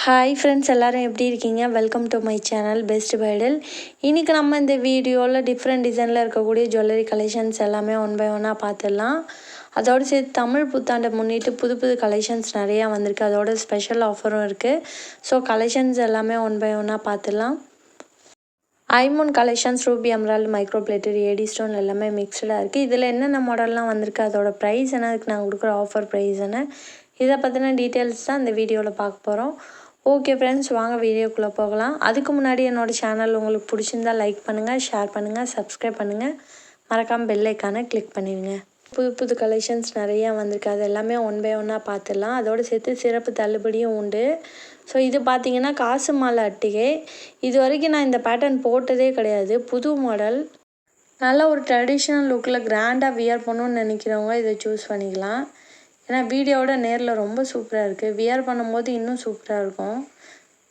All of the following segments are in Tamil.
ஹாய் ஃப்ரெண்ட்ஸ், எல்லோரும் எப்படி இருக்கீங்க? Welcome to my channel best பைடல். இன்றைக்கி நம்ம இந்த வீடியோவில் டிஃப்ரெண்ட் டிசைனில் இருக்கக்கூடிய ஜுவல்லரி கலெக்ஷன்ஸ் எல்லாமே ஒன் பை ஒன்னாக பார்த்துடலாம். அதோடு சேர்த்து தமிழ் புத்தாண்டை முன்னிட்டு புது புது கலெக்ஷன்ஸ் நிறையா வந்திருக்கு. அதோட ஸ்பெஷல் ஆஃபரும் இருக்குது. ஸோ கலெக்ஷன்ஸ் எல்லாமே ஒன் பை ஒன்னாக பார்த்துடலாம். ஐமோன் collections, ruby emerald, micro plated, AD stone எல்லாமே மிக்சடாக இருக்குது. இதில் என்னென்ன மாடல்லாம் வந்திருக்கு, அதோட ப்ரைஸ் என்ன, அதுக்கு நான் கொடுக்குற ஆஃபர் ப்ரைஸ் என்ன, இதை பற்றின டீட்டெயில்ஸ் தான் இந்த வீடியோவில் பார்க்க போகிறோம். ஓகே ஃப்ரெண்ட்ஸ், வாங்க வீடியோக்குள்ளே போகலாம். அதுக்கு முன்னாடி என்னோடய சேனல் உங்களுக்கு பிடிச்சிருந்தால் லைக் பண்ணுங்கள், ஷேர் பண்ணுங்கள், சப்ஸ்கிரைப் பண்ணுங்கள், மறக்காமல் பெல் ஐக்கானை கிளிக் பண்ணிடுங்க. புது புது கலெக்ஷன்ஸ் நிறையா வந்திருக்கு. அது எல்லாமே ஒன் பை ஒன்னாக பார்த்துடலாம். அதோடு சேர்த்து சிறப்பு தள்ளுபடியும் உண்டு. ஸோ இது பார்த்திங்கன்னா காசு மாலை அட்டிகை. இது வரைக்கும் நான் இந்த பேட்டர்ன் போட்டதே கிடையாது. புது மாடல், நல்ல ஒரு ட்ரெடிஷ்னல் லுக்கில் கிராண்டாக வியர் பண்ணணும்னு நினைக்கிறவங்க இதை சூஸ் பண்ணிக்கலாம். ஏன்னா வீடியோவோட நேரில் ரொம்ப சூப்பராக இருக்குது. வியர் பண்ணும்போது இன்னும் சூப்பராக இருக்கும்.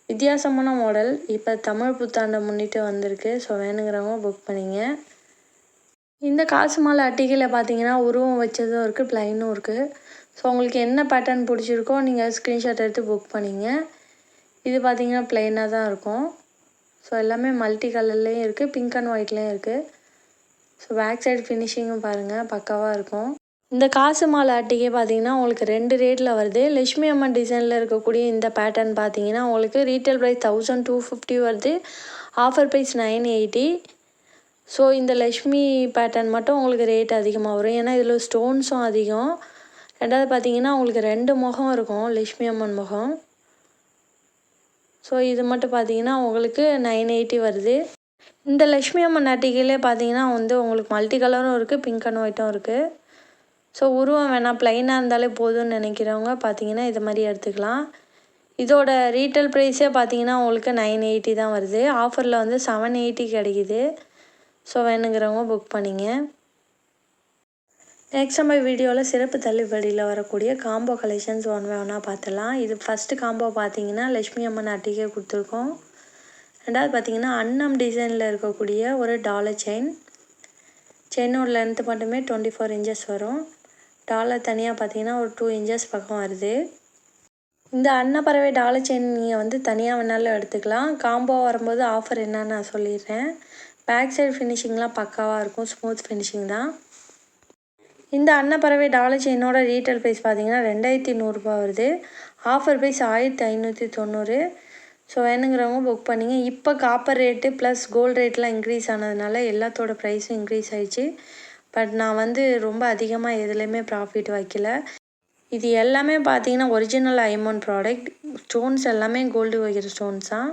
வித்தியாசமான மாடல் இப்போ தமிழ் புத்தாண்டை முன்னிட்டு வந்திருக்கு. ஸோ வேணுங்கிறவங்க புக் பண்ணிங்க. இந்த காசு மாலை அட்டிகையில் பார்த்தீங்கன்னா உருவம் வச்சதும் இருக்குது, ப்ளைனும் இருக்குது. ஸோ உங்களுக்கு என்ன பேட்டர்ன் பிடிச்சிருக்கோ நீங்கள் ஸ்க்ரீன்ஷாட் எடுத்து புக் பண்ணிங்க. இது பார்த்திங்கன்னா ப்ளைனாக தான் இருக்கும். ஸோ எல்லாமே மல்டி கலர்லேயும் இருக்குது, பிங்க் அண்ட் ஒயிட்லேயும் இருக்குது. ஸோ பேக் சைடு ஃபினிஷிங்கும் பாருங்கள், பக்காவாக இருக்கும். இந்த காசு மாலை அட்டிகை பார்த்திங்கன்னா உங்களுக்கு 2 ரேட்டில் வருது. லட்சுமி அம்மன் டிசைனில் இருக்கக்கூடிய இந்த பேட்டர்ன் பார்த்திங்கன்னா உங்களுக்கு ரீட்டைல் ப்ரைஸ் 1250 வருது. Offer price 980. ஸோ இந்த லக்ஷ்மி பேட்டர்ன் மட்டும் உங்களுக்கு ரேட் அதிகமாக வரும். ஏன்னா இதில் ஸ்டோன்ஸும் அதிகம். ரெண்டாவது பார்த்திங்கன்னா உங்களுக்கு 2 முகம் இருக்கும், லக்ஷ்மி அம்மன் முகம். ஸோ இது மட்டும் பார்த்திங்கன்னா உங்களுக்கு 980 வருது. இந்த லக்ஷ்மி அம்மன் அட்டிகையிலே பார்த்திங்கன்னா உங்களுக்கு மல்டி கலரும் இருக்குது, பிங்க் அண்ட் ஒயிட்டும் இருக்குது. ஸோ உருவம் வேணாம், ப்ளைனாக இருந்தாலே போதும்னு நினைக்கிறவங்க பார்த்தீங்கன்னா இது மாதிரி எடுத்துக்கலாம். இதோட ரீட்டைல் ப்ரைஸே பார்த்தீங்கன்னா உங்களுக்கு 980 தான் வருது. ஆஃபரில் 780 கிடைக்கிது. ஸோ வேணுங்கிறவங்க புக் பண்ணிங்க. நெக்ஸ்ட் நம்ம வீடியோவில் சிறப்பு தள்ளுபடியில் வரக்கூடிய காம்போ கலெக்ஷன்ஸ் ஒன் பை ஒன்னாக பார்த்துடலாம். இது ஃபஸ்ட்டு காம்போ பார்த்தீங்கன்னா லக்ஷ்மி அம்மன் அட்டிகை கொடுத்துருக்கோம். ரெண்டாவது பார்த்தீங்கன்னா அன்னம் டிசைனில் இருக்கக்கூடிய ஒரு டாலர் செயினோட லென்த்து மட்டுமே 24 இன்ச்சஸ் வரும். டாலர் தனியாக பார்த்தீங்கன்னா ஒரு 2 இன்ச்சஸ் பக்கம் வருது. இந்த அன்னப்பறவை டாலர் செயின் நீங்கள் தனியாக வேணாலும் எடுத்துக்கலாம். காம்போ வரும்போது ஆஃபர் என்னன்னு நான் சொல்லிடுறேன். பேக் சைடு ஃபினிஷிங்லாம் பக்காவாக இருக்கும், ஸ்மூத் ஃபினிஷிங் தான். இந்த அன்னப்பறவை டாலர் செயினோட ரீட்டைல் ப்ரைஸ் பார்த்தீங்கன்னா 2100 வருது. Offer price 1590. ஸோ வேணுங்கிறவங்க புக் பண்ணிங்க. இப்போ காப்பர் ரேட்டு ப்ளஸ் கோல்டு ரேட்லாம் இன்க்ரீஸ் ஆனதுனால எல்லாத்தோட ப்ரைஸும் இன்க்ரீஸ் ஆகிடுச்சு. பட் நான் ரொம்ப அதிகமாக எதுலேயுமே ப்ராஃபிட் வைக்கல. இது எல்லாமே பார்த்தீங்கன்னா ஒரிஜினல் ஐமோன் ப்ராடக்ட். ஸ்டோன்ஸ் எல்லாமே கோல்டு வைக்கிற ஸ்டோன்ஸ் தான்.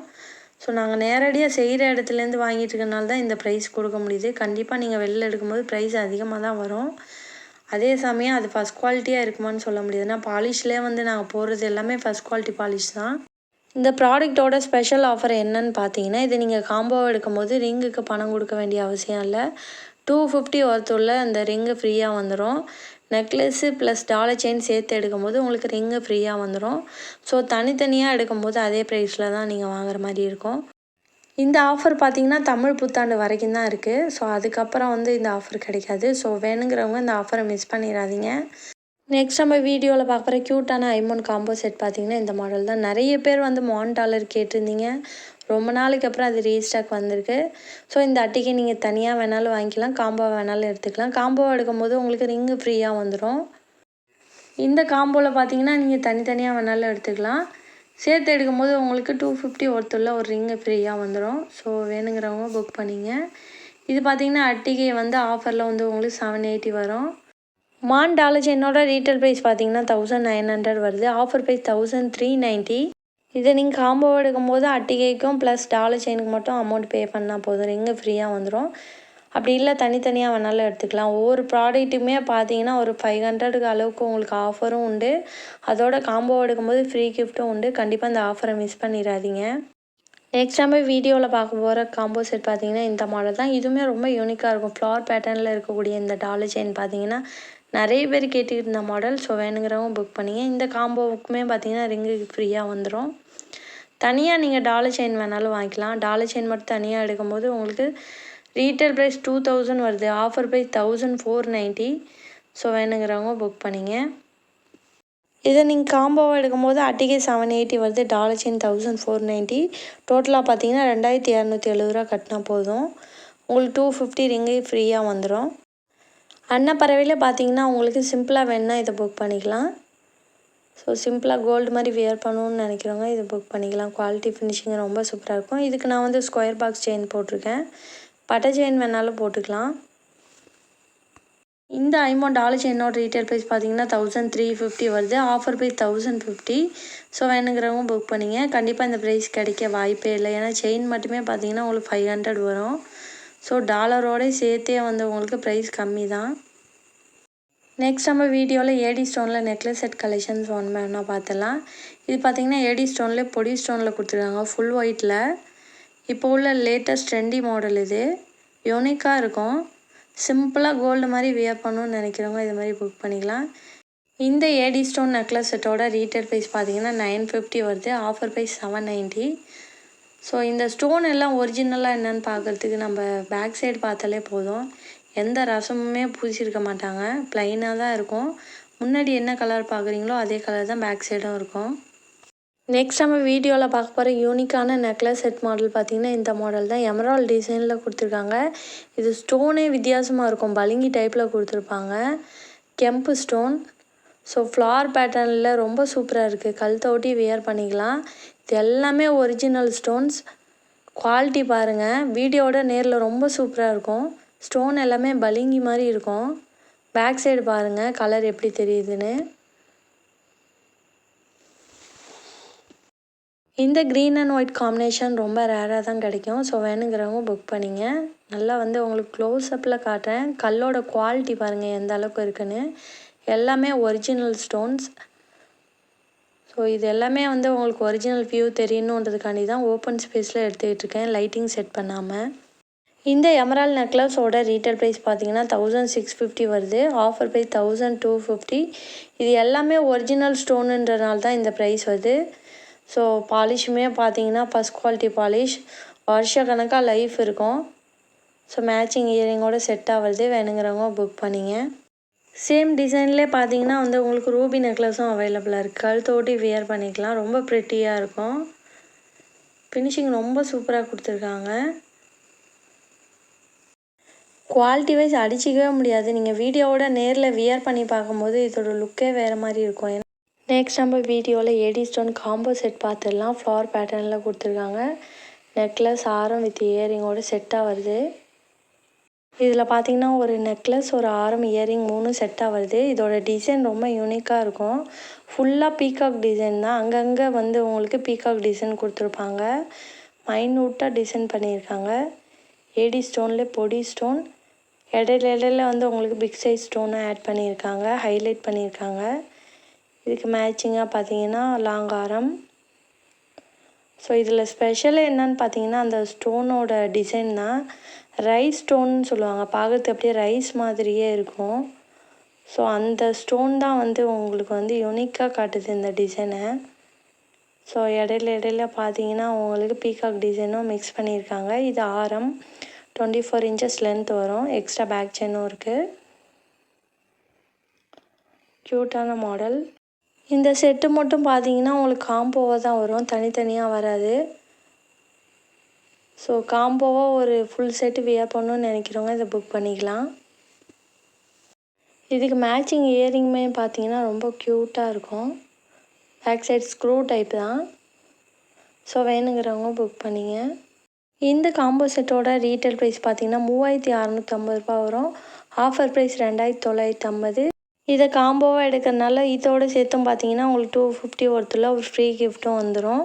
ஸோ நாங்கள் நேரடியாக செய்கிற இடத்துலேருந்து வாங்கிட்டு இருக்கனால தான் இந்த ப்ரைஸ் கொடுக்க முடியுது. கண்டிப்பாக நீங்கள் வெளில எடுக்கும்போது ப்ரைஸ் அதிகமாக தான் வரும். அதே சமயம் அது ஃபஸ்ட் குவாலிட்டியாக இருக்குமான்னு சொல்ல முடியாது. ஏன்னா பாலிஷ்லேயே நாங்கள் போடுறது எல்லாமே ஃபஸ்ட் குவாலிட்டி பாலிஷ் தான். இந்த ப்ராடக்டோட ஸ்பெஷல் ஆஃபர் என்னன்னு பார்த்தீங்கன்னா, இது நீங்கள் காம்போ எடுக்கும்போது ரிங்குக்கு பணம் கொடுக்க வேண்டிய அவசியம் இல்லை. 250 ஒர்த்துள்ள அந்த ரிங்கு ஃப்ரீயாக வந்துடும். நெக்லஸ்ஸு ப்ளஸ் டாலர் செயின் சேர்த்து எடுக்கும்போது உங்களுக்கு ரிங்கு ஃப்ரீயாக வந்துடும். ஸோ தனித்தனியாக எடுக்கும்போது அதே ப்ரைஸில் தான் நீங்கள் வாங்குற மாதிரி இருக்கும். இந்த ஆஃபர் பார்த்திங்கன்னா தமிழ் புத்தாண்டு வரைக்கும் தான் இருக்குது. ஸோ அதுக்கப்புறம் இந்த ஆஃபர் கிடைக்காது. ஸோ வேணுங்கிறவங்க இந்த ஆஃபரை மிஸ் பண்ணிடாதீங்க. நெக்ஸ்ட் நம்ம வீடியோவில் பார்க்குற க்யூட்டான ஐமோன் காம்போ செட் பார்த்திங்கன்னா இந்த மாடல் தான். நிறைய பேர் மான் டாலர் கேட்டிருந்தீங்க. ரொம்ப நாளைக்கு அப்புறம் அது ரீஸ்டாக் வந்திருக்கு. ஸோ இந்த அட்டிகை நீங்கள் தனியாக வேணாலும் வாங்கிக்கலாம், காம்போ வேணாலும் எடுத்துக்கலாம். காம்போ எடுக்கும்போது உங்களுக்கு ரிங்கு ஃப்ரீயாக வந்துடும். இந்த காம்போவில் பார்த்தீங்கன்னா நீங்கள் தனித்தனியாக வேணாலும் எடுத்துக்கலாம். சேர்த்து எடுக்கும்போது உங்களுக்கு 250 ஒர்த்துள்ள ஒரு ரிங்கு ஃப்ரீயாக வந்துடும். ஸோ வேணுங்கிறவங்க புக் பண்ணிங்க. இது பார்த்திங்கன்னா அட்டிகை ஆஃபரில் உங்களுக்கு 780 வரும். மான் டாலர் செயினோட ரீட்டைல் ப்ரைஸ் பார்த்தீங்கன்னா 1900 வருது. Offer price 1390. இதை நீங்கள் காம்போ எடுக்கும்போது அட்டிகைக்கும் ப்ளஸ் டாலர் செயினுக்கு மட்டும் அமௌண்ட் பே பண்ணால் போதும், ரிங்கு ஃப்ரீயாக வந்துடும். அப்படி இல்லை தனித்தனியாக வேணாலும் எடுத்துக்கலாம். ஒவ்வொரு ப்ராடக்ட்டுமே பார்த்தீங்கன்னா ஒரு 500 அளவுக்கு உங்களுக்கு ஆஃபரும் உண்டு. அதோட காம்போ எடுக்கும்போது ஃப்ரீ கிஃப்ட்டும் உண்டு. கண்டிப்பாக இந்த ஆஃபரை மிஸ் பண்ணிடாதீங்க. நெக்ஸ்ட் நம்ம வீடியோவில் பார்க்க போகிற காம்போ செட் பார்த்தீங்கன்னா இந்த மாடல் தான். இதுவுமே ரொம்ப யூனிக்காக இருக்கும். ஃப்ளார் பேட்டர்னில் இருக்கக்கூடிய இந்த டாலர் செயின் பார்த்தீங்கன்னா நிறைய பேர் கேட்டுக்கிட்டு இருந்த மாடல். ஸோ வேணுங்கிறவங்க புக் பண்ணிங்க. இந்த காம்போவுக்குமே பார்த்தீங்கன்னா ரிங்கு ஃப்ரீயாக வந்துடும். தனியாக நீங்கள் டாலர் செயின் வேணாலும் வாங்கிக்கலாம். டாலர் செயின் மட்டும் தனியாக எடுக்கும்போது உங்களுக்கு ரீட்டைல் ப்ரைஸ் 2000 வருது. Offer price 1490. ஸோ வேணுங்கிறவங்க புக் பண்ணிங்க. இதை நீங்கள் காம்போவாக எடுக்கும்போது அட்டிகை 780 வருது, டாலர் செயின் 1490. டோட்டலாக பார்த்தீங்கன்னா 2270 ரூபா கட்டினா போதும். உங்களுக்கு 250 ரிங்கு ஃப்ரீயாக வந்துடும். அன்னப்பறவையில் பார்த்தீங்கன்னா உங்களுக்கு சிம்பிளாக வேணுன்னா இதை புக் பண்ணிக்கலாம். ஸோ சிம்பிளாக கோல்டு மாதிரி வியர் பண்ணணுன்னு நினைக்கிறவங்க இதை புக் பண்ணிக்கலாம். குவாலிட்டி ஃபினிஷிங் ரொம்ப சூப்பராக இருக்கும். இதுக்கு நான் வந்து ஸ்கொயர் பாக்ஸ் செயின் போட்டிருக்கேன். பட்டை செயின் வேணாலும் போட்டுக்கலாம். இந்த $50 செயினோட ரீட்டைல் ப்ரைஸ் பார்த்தீங்கன்னா 1350 வருது. Offer price 1050. ஸோ வேணுங்கிறவங்க புக் பண்ணிங்க. கண்டிப்பாக இந்த ப்ரைஸ் கிடைக்க வாய்ப்பே இல்லை. ஏன்னா செயின் மட்டுமே பார்த்தீங்கன்னா உங்களுக்கு 500 வரும். ஸோ டாலரோடு சேர்த்தே வந்து உங்களுக்கு ப்ரைஸ் கம்மி தான். நெக்ஸ்ட் நம்ம வீடியோவில் ஏடி ஸ்டோனில் நெக்லஸ் செட் கலெக்ஷன்ஸ் வேணா பார்த்துடலாம். இது பார்த்திங்கன்னா ஏடி ஸ்டோன்லேயே பொடி ஸ்டோனில் கொடுத்துருக்காங்க, ஃபுல் ஒயிட்டில். இப்போ உள்ள லேட்டஸ்ட் ட்ரெண்டி மாடல் இது. யூனிக்காக இருக்கும். சிம்பிளாக கோல்டு மாதிரி வியர் பண்ணணும்னு நினைக்கிறவங்க இது மாதிரி புக் பண்ணிக்கலாம். இந்த ஏடி ஸ்டோன் நெக்லஸ் செட்டோட ரீட்டைல் ப்ரைஸ் பார்த்தீங்கன்னா 950 வருது. Offer price 790. ஸோ இந்த ஸ்டோன் எல்லாம் ஒரிஜினலாக என்னென்னு பார்க்குறதுக்கு நம்ம பேக் சைடு பார்த்தாலே போதும். எந்த ரசமுமே பூசியிருக்க மாட்டாங்க, ப்ளைனாக தான் இருக்கும். முன்னாடி என்ன கலர் பார்க்குறீங்களோ அதே கலர் தான் பேக் சைடும் இருக்கும். நெக்ஸ்ட் நம்ம வீடியோவில் பார்க்க போகிற யூனிக்கான நெக்லஸ் செட் மாடல் பார்த்திங்கன்னா இந்த மாடல் தான். எமரால்ட் டிசைனில் கொடுத்துருக்காங்க. இது ஸ்டோனே வித்தியாசமாக இருக்கும், பளிங்கி டைப்பில் கொடுத்துருப்பாங்க. கெம்பு ஸ்டோன். ஸோ ஃப்ளார் பேட்டர்னில் ரொம்ப சூப்பராக இருக்குது. கழுத்தை ஒட்டி வியர் பண்ணிக்கலாம். இது எல்லாமே ஒரிஜினல் ஸ்டோன்ஸ். குவாலிட்டி பாருங்கள், வீடியோவோட நேரில் ரொம்ப சூப்பராக இருக்கும். ஸ்டோன் எல்லாமே பளிங்கி மாதிரி இருக்கும். பேக் சைடு பாருங்கள் கலர் எப்படி தெரியுதுன்னு. இந்த க்ரீன் அண்ட் ஒயிட் காம்பினேஷன் ரொம்ப ரேராக தான் கிடைக்கும். ஸோ வேணுங்கிறவங்க புக் பண்ணிங்க. நல்லா வந்து உங்களுக்கு க்ளோஸ்அப்பில் காட்டுறேன். கல்லோட குவாலிட்டி பாருங்கள் எந்த அளவுக்கு இருக்குன்னு. எல்லாமே ஒரிஜினல் ஸ்டோன்ஸ். ஸோ இது எல்லாமே வந்து உங்களுக்கு ஒரிஜினல் வியூ தெரியணுன்றதுக்காண்டி தான் ஓப்பன் ஸ்பேஸில் எடுத்துக்கிட்டு இருக்கேன், லைட்டிங் செட் பண்ணாமல். இந்த எமரால்ட் நெக்லஸோட ரீட்டைல் ப்ரைஸ் பார்த்தீங்கன்னா 1650 வருது. Offer price 1250. இது எல்லாமே ஒரிஜினல் ஸ்டோனுன்றனால தான் இந்த ப்ரைஸ் வருது. ஸோ பாலிஷுமே பார்த்தீங்கன்னா ஃபஸ்ட் குவாலிட்டி பாலிஷ். வருஷ கணக்காக லைஃப் இருக்கும். ஸோ மேட்சிங் இயரிங்கோட செட்டாக வருது. வேணுங்கிறவங்க புக் பண்ணிங்க. சேம் டிசைன்லேயே பார்த்தீங்கன்னா வந்து உங்களுக்கு ரூபி நெக்லஸும் அவைலபிளாக இருக்குது. கழுத்தை ஓட்டி வியர் பண்ணிக்கலாம். ரொம்ப ப்ரிட்டியாக இருக்கும். ஃபினிஷிங் ரொம்ப சூப்பராக கொடுத்துருக்காங்க. குவாலிட்டி வைஸ் அடிச்சிக்கவே முடியாது. நீங்கள் வீடியோவோட நேரில் வியர் பண்ணி பார்க்கும்போது இதோட லுக்கே வேறு மாதிரி இருக்கும். நெக்ஸ்ட் நம்ம வீடியோவில் ஏடி ஸ்டோன் காம்போ செட் பார்த்துடலாம். ஃப்ளார் பேட்டர்னில் கொடுத்துருக்காங்க. நெக்லஸ் ஆரம் வித் இயரிங்கோடு செட்டாக வருது. இதில் பார்த்தீங்கன்னா ஒரு நெக்லஸ், ஒரு ஆரம், இயரிங் 3 செட்டாக வருது. இதோட டிசைன் ரொம்ப யூனிக்காக இருக்கும். ஃபுல்லாக பீகாக் டிசைன் தான். அங்கங்கே வந்து உங்களுக்கு பீகாக் டிசைன் கொடுத்துருப்பாங்க. மைன்யூட்டாக டிசைன் பண்ணியிருக்காங்க. ஏடி ஸ்டோன்லேயே பொடி ஸ்டோன். இடையில வந்து உங்களுக்கு பிக் சைஸ் ஸ்டோனை ஆட் பண்ணியிருக்காங்க, ஹைலைட் பண்ணியிருக்காங்க. இதுக்கு மேட்சிங்காக பார்த்தீங்கன்னா லாங் ஆரம். ஸோ இதில் ஸ்பெஷல் என்னன்னு பார்த்தீங்கன்னா அந்த ஸ்டோனோட டிசைன் தான். ரைஸ் ஸ்டோன்னு சொல்லுவாங்க. பார்க்குறதுக்கு அப்படியே ரைஸ் மாதிரியே இருக்கும். ஸோ அந்த ஸ்டோன் தான் வந்து உங்களுக்கு வந்து யூனிக்காக காட்டுது இந்த டிசைனை. ஸோ இடையில பார்த்தீங்கன்னா உங்களுக்கு பீகாக் டிசைனும் மிக்ஸ் பண்ணியிருக்காங்க. இது ஆரம் 24 inches லென்த் வரும். எக்ஸ்ட்ரா பேக் செயினும் இருக்குது. க்யூட்டான மாடல். இந்த செட்டு மட்டும் பார்த்தீங்கன்னா உங்களுக்கு காம்போவாக தான் வரும், தனித்தனியாக வராது. ஸோ காம்போவாக ஒரு ஃபுல் செட்டு வியர் பண்ணணும்னு நினைக்கிறவங்க இதை புக் பண்ணிக்கலாம். இதுக்கு மேட்சிங் இயரிங்குமே பார்த்தீங்கன்னா ரொம்ப க்யூட்டாக இருக்கும். பேக் சைட் ஸ்க்ரூ டைப் தான். ஸோ வேணுங்கிறவங்க புக் பண்ணிங்க. இந்த காம்போ செட்டோட ரீட்டைல் ப்ரைஸ் பார்த்தீங்கன்னா 3650 ரூபா வரும். Offer price 2950. இதை காம்போவாக எடுக்கிறதுனால இதோடு சேர்த்தும் பார்த்தீங்கன்னா உங்களுக்கு 250 ஒருத்தில் ஒரு ஃப்ரீ கிஃப்ட்டும் வந்துடும்.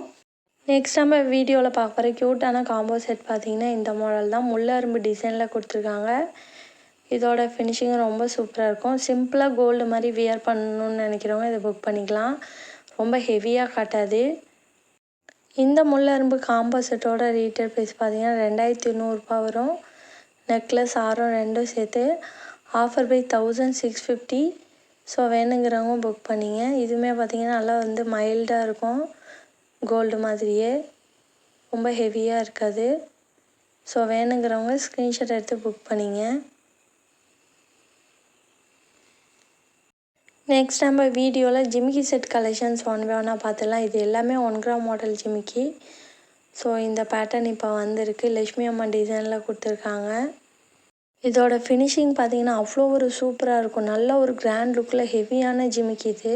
நெக்ஸ்ட் நம்ம வீடியோவில் பார்க்க போகிற க்யூட்டான காம்போ செட் பார்த்தீங்கன்னா இந்த மாடல் தான். முள்ளரும்பு டிசைனில் கொடுத்துருக்காங்க. இதோட ஃபினிஷிங்கும் ரொம்ப சூப்பராக இருக்கும். சிம்பிளாக கோல்டு மாதிரி வியர் பண்ணணும்னு நினைக்கிறவங்க இதை புக் பண்ணிக்கலாம். ரொம்ப ஹெவியாக காட்டாது. இந்த முள்ளரும்பு காம்போ செட்டோட ரீட்டைல் ப்ரைஸ் பார்த்தீங்கன்னா 2100 ரூபா வரும். நெக்லஸ் ஆரம் ரெண்டும் சேர்த்து. Offer price 1650. ஸோ வேணுங்கிறவங்க புக் பண்ணிங்க. இதுவுமே பார்த்தீங்கன்னா நல்லா வந்து மைல்டாக இருக்கும், கோல்டு மாதிரியே, ரொம்ப ஹெவியாக இருக்காது. ஸோ வேணுங்கிறவங்க ஸ்க்ரீன்ஷாட் எடுத்து புக் பண்ணிங்க. நெக்ஸ்ட் நம்ம வீடியோவில் ஜிமிக்கி செட் கலெக்ஷன்ஸ் ஒன் பை ஒன்னாக பார்த்துடலாம். இது எல்லாமே 1 கிராம் மாடல் ஜிமிக்கி. ஸோ இந்த பேட்டர்ன் இப்போ வந்திருக்கு. லக்ஷ்மி அம்மன் டிசைனில் கொடுத்துருக்காங்க. இதோட ஃபினிஷிங் பார்த்திங்கன்னா அவ்வளோ ஒரு சூப்பராக இருக்கும். நல்ல ஒரு கிராண்ட் லுக்கில் ஹெவியான ஜிமிக்கி இது.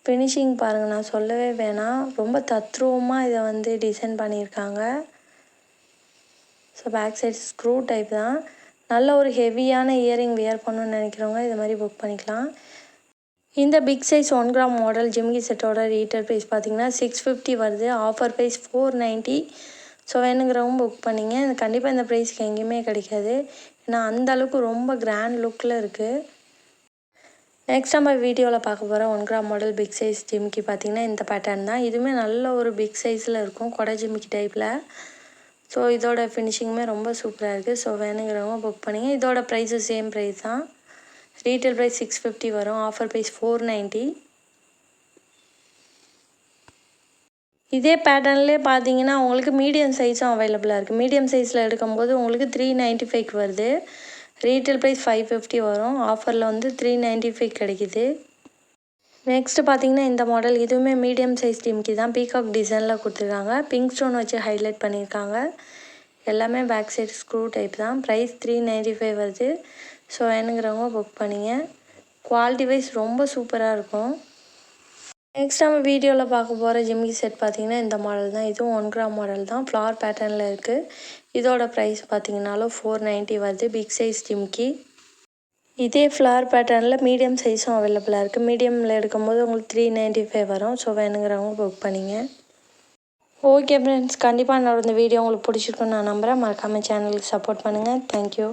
ஃபினிஷிங் பாருங்கள், நான் சொல்லவே வேணாம். ரொம்ப தத்ரூபமாக இதை வந்து டிசைன் பண்ணியிருக்காங்க. So back side screw type தான். நல்ல ஒரு ஹெவியான இயரிங் வியர் பண்ணணும்னு நினைக்கிறவங்க இது மாதிரி புக் பண்ணிக்கலாம். இந்த பிக் சைஸ் 1 கிராம் மாடல் ஜிமிக்கி செட்டோட ரீட்டெயில் ப்ரைஸ் பார்த்திங்கன்னா 650 வருது. Offer price 490. ஸோ வேணுங்கிறவங்க புக் பண்ணிங்க. கண்டிப்பாக இந்த ப்ரைஸ்க்கு எங்கேயுமே கிடைக்காது. ஏன்னா அந்தளவுக்கு ரொம்ப கிராண்ட் லுக்கில் இருக்குது. நெக்ஸ்ட் நம்ம வீடியோவில் பார்க்க போகிற 1 கிராம் மாடல் பிக் சைஸ் ஜிமிக்கி பார்த்திங்கன்னா இந்த பேட்டர்ன் தான். இதுவுமே நல்ல ஒரு பிக் சைஸில் இருக்கும், கொடை ஜிமிக்கி டைப்பில். ஸோ இதோட ஃபினிஷிங்குமே ரொம்ப சூப்பராக இருக்குது. ஸோ வேணுங்கிறவங்க புக் பண்ணிங்க. இதோட ப்ரைஸும் சேம் ப்ரைஸ் தான். ரீட்டெயில் ப்ரைஸ் 650 வரும். Offer price 490. இதே பேட்டர்ன்லேயே பார்த்தீங்கன்னா உங்களுக்கு மீடியம் சைஸும் அவைலபிளாக இருக்குது. மீடியம் சைஸில் எடுக்கும்போது உங்களுக்கு 395 வருது. ரீட்டெயில் ப்ரைஸ் 550 வரும். ஆஃபரில் வந்து 395 கிடைக்கிது. நெக்ஸ்ட்டு பார்த்தீங்கன்னா இந்த மாடல், இதுவுமே மீடியம் சைஸ் ஜிமிக்கி தான். பீகாக் டிசைனில் கொடுத்துருக்காங்க. பிங்க் ஸ்டோன் வச்சு ஹைலைட் பண்ணியிருக்காங்க. எல்லாமே பேக் சைடு ஸ்க்ரூ டைப் தான். ப்ரைஸ் 395 வருது. ஸோ வேணுங்கிறவங்க புக் பண்ணிங்க. குவாலிட்டி வைஸ் ரொம்ப சூப்பராக இருக்கும். நெக்ஸ்ட் நம்ம வீடியோவில் பார்க்க போகிற ஜிமிக்கி செட் பார்த்திங்கன்னா இந்த மாடல் தான். இதுவும் 1 கிராம் மாடல் தான். ஃப்ளார் பேட்டர்னில் இருக்குது. இதோட ப்ரைஸ் பார்த்திங்கனாலும் 490 வருது. பிக் சைஸ் ஜிமிக்கி. இதே ஃப்ளார் பேட்டர்னில் மீடியம் சைஸும் அவைலபிளாக இருக்குது. மீடியமில் எடுக்கும்போது உங்களுக்கு 395 வரும். ஸோ வேணுங்கிறவங்க புக் பண்ணிங்க. ஓகே ஃப்ரெண்ட்ஸ், கண்டிப்பாக என்னோட இந்த வீடியோ உங்களுக்கு பிடிச்சிருக்குன்னு நான் நம்புகிறேன். மறக்காமல் சேனலுக்கு சப்போர்ட் பண்ணுங்கள். தேங்க்யூ.